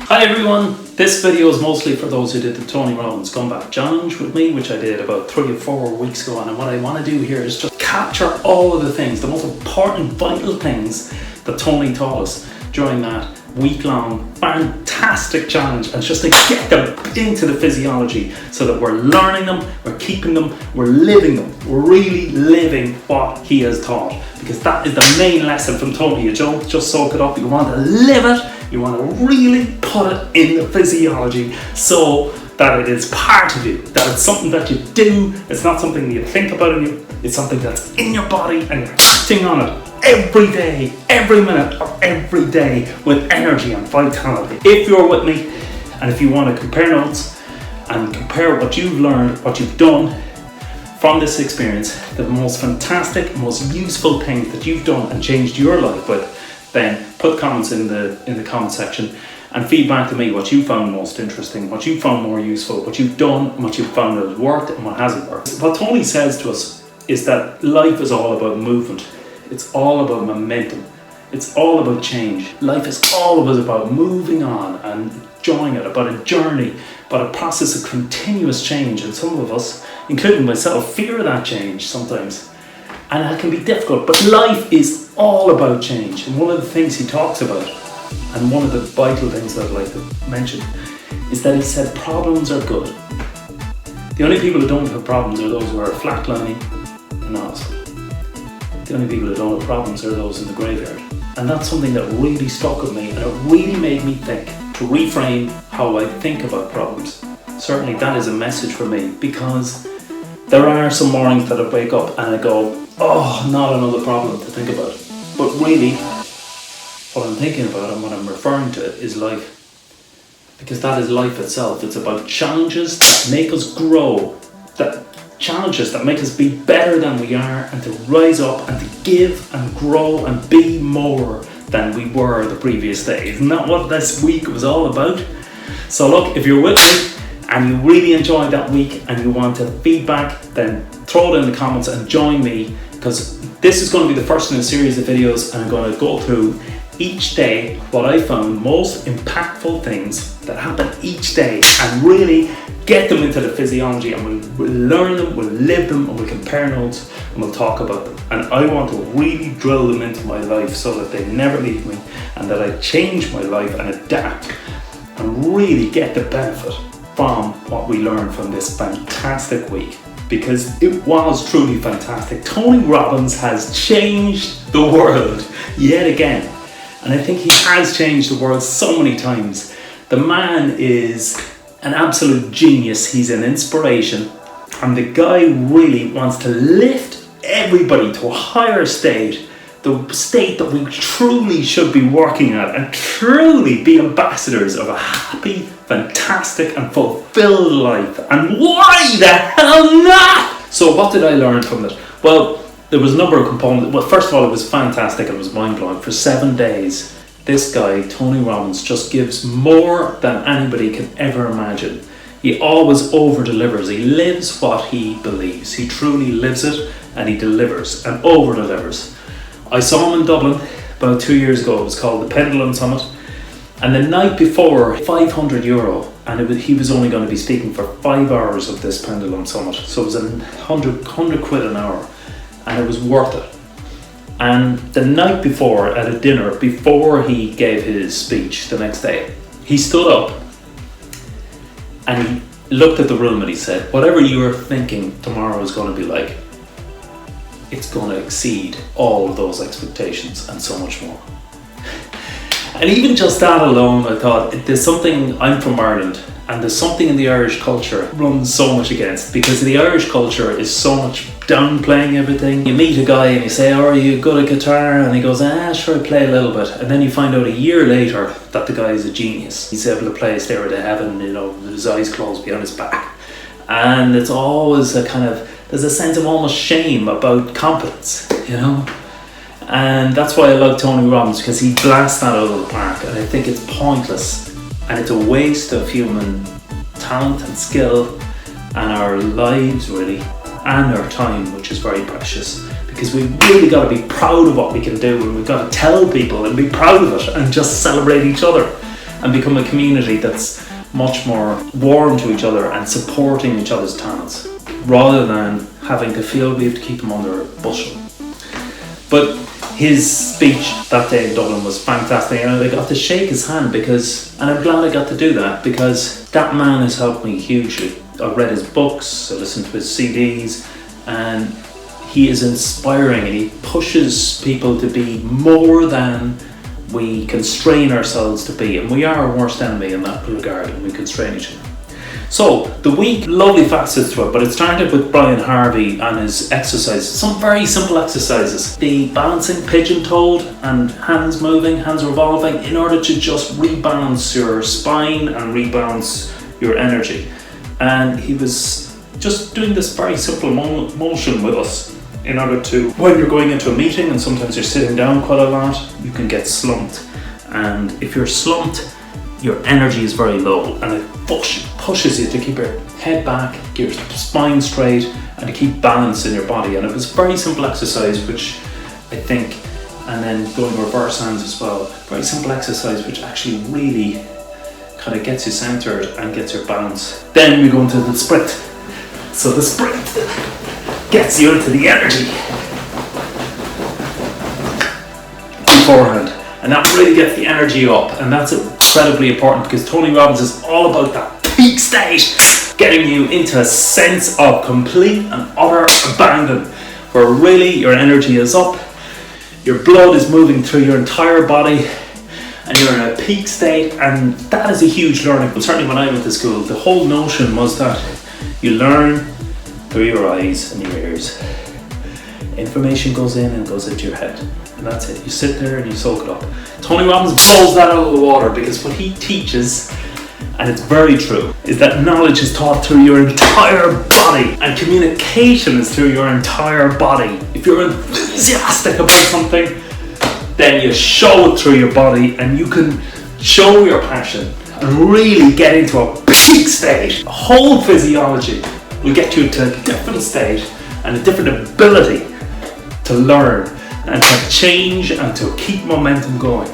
Hi everyone, this video is mostly for those who did the Tony Robbins Comeback Challenge with me, which I did about 3 or 4 weeks ago, and what I want to do here is just capture all of the things, the most important, vital things that Tony taught us during that week-long fantastic challenge, and just to get them into the physiology so that we're learning them, we're keeping them, we're living them, we're really living what he has taught, because that is the main lesson from Tony. You don't just soak it up, you want to live it. You want to really put it in the physiology so that it is part of you, that it's something that you do, it's not something that you think about in you, it's something that's in your body and you're acting on it every day, every minute of every day with energy and vitality. If you're with me and if you want to compare notes and compare what you've learned, what you've done from this experience, the most fantastic, most useful things that you've done and changed your life with, then put comments in the comment section and feedback to me what you found most interesting, what you found more useful, what you've done, and what you've found has worked and what hasn't worked. What Tony says to us is that life is all about movement. It's all about momentum. It's all about change. Life is always about moving on and enjoying it, about a journey, about a process of continuous change. And some of us, including myself, fear that change sometimes. And that can be difficult, but life is all about change. And one of the things he talks about, and one of the vital things that I'd like to mention, is that he said problems are good. The only people who don't have problems are those who are flatlining in the hospital. The only people who don't have problems are those in the graveyard. And that's something that really stuck with me, and it really made me think, to reframe how I think about problems. Certainly that is a message for me, because there are some mornings that I wake up and I go, oh, not another problem to think about. But really, what I'm thinking about and what I'm referring to is life. Because that is life itself. It's about challenges that make us grow, that challenges that make us be better than we are, and to rise up and to give and grow and be more than we were the previous day. Isn't that what this week was all about? So look, if you're with me, and you really enjoyed that week and you want to feedback, then throw it in the comments and join me, because this is going to be the first in a series of videos, and I'm going to go through each day what I found most impactful things that happen each day and really get them into the physiology, and we'll learn them, we'll live them, and we'll compare notes and we'll talk about them. And I want to really drill them into my life so that they never leave me, and that I change my life and adapt and really get the benefit from what we learned from this fantastic week, because it was truly fantastic. Tony Robbins has changed the world yet again, and I think he has changed the world so many times. The man is an absolute genius. He's an inspiration, and the guy really wants to lift everybody to a higher state, the state that we truly should be working at, and truly be ambassadors of a happy, fantastic and fulfilled life. And why the hell not? So what did I learn from it? Well, there was a number of components. Well, first of all, it was fantastic. It was mind-blowing. For 7 days, this guy, Tony Robbins, just gives more than anybody can ever imagine. He always over-delivers. He lives what he believes. He truly lives it, and he delivers and over-delivers. I saw him in Dublin about 2 years ago. It was called the Pendulum Summit. And the night before, €500, and he was only going to be speaking for 5 hours of this Pendulum Summit. So it was 100 quid an hour, and it was worth it. And the night before, at a dinner, before he gave his speech the next day, he stood up and he looked at the room and he said, whatever you're thinking tomorrow is going to be like, it's going to exceed all of those expectations and so much more. And even just that alone, I thought, there's something, I'm from Ireland, and there's something in the Irish culture runs so much against, because the Irish culture is so much downplaying everything. You meet a guy and you say, oh, are you good at guitar? And he goes, sure, I play a little bit. And then you find out a year later that the guy is a genius. He's able to play Stairway to Heaven, with his eyes closed behind his back. And it's always a kind of, there's a sense of almost shame about competence, And that's why I love Tony Robbins, because he blasts that out of the park, and I think it's pointless, and it's a waste of human talent and skill, and our lives really, and our time, which is very precious, because we've really got to be proud of what we can do, and we've got to tell people and be proud of it and just celebrate each other. and become a community that's much more warm to each other and supporting each other's talents, rather than having to feel we have to keep them under a bushel. But his speech that day in Dublin was fantastic, and I got to shake his hand and I'm glad I got to do that, because that man has helped me hugely. I've read his books, I listened to his CDs, and he is inspiring, and he pushes people to be more than we constrain ourselves to be, and we are our worst enemy in that regard when we constrain each other. So the week, lovely facets to it, but it started with Brian Harvey and his exercises, some very simple exercises. The balancing pigeon-toed and hands moving, hands revolving, in order to just rebalance your spine and rebalance your energy. And he was just doing this very simple motion with us in order to, when you're going into a meeting and sometimes you're sitting down quite a lot, you can get slumped. And if you're slumped, your energy is very low, and it pushes you to keep your head back, keep your spine straight, and to keep balance in your body. And it was a very simple exercise, which I think, and then going reverse hands as well, very simple exercise which actually really kind of gets you centered and gets your balance. Then we go into the sprint. So the sprint gets you into the energy beforehand, and that really gets the energy up, and that's incredibly important, because Tony Robbins is all about that peak state, getting you into a sense of complete and utter abandon, where really your energy is up, your blood is moving through your entire body, and you're in a peak state. And that is a huge learning. But certainly when I went to school, the whole notion was that you learn through your eyes and your ears. Information goes in and goes into your head, and that's it. You sit there and you soak it up. Tony Robbins blows that out of the water, because what he teaches, and it's very true, is that knowledge is taught through your entire body, and communication is through your entire body. If you're enthusiastic about something, then you show it through your body, and you can show your passion and really get into a peak state. The whole physiology will get you to a different state and a different ability to learn and to change and to keep momentum going.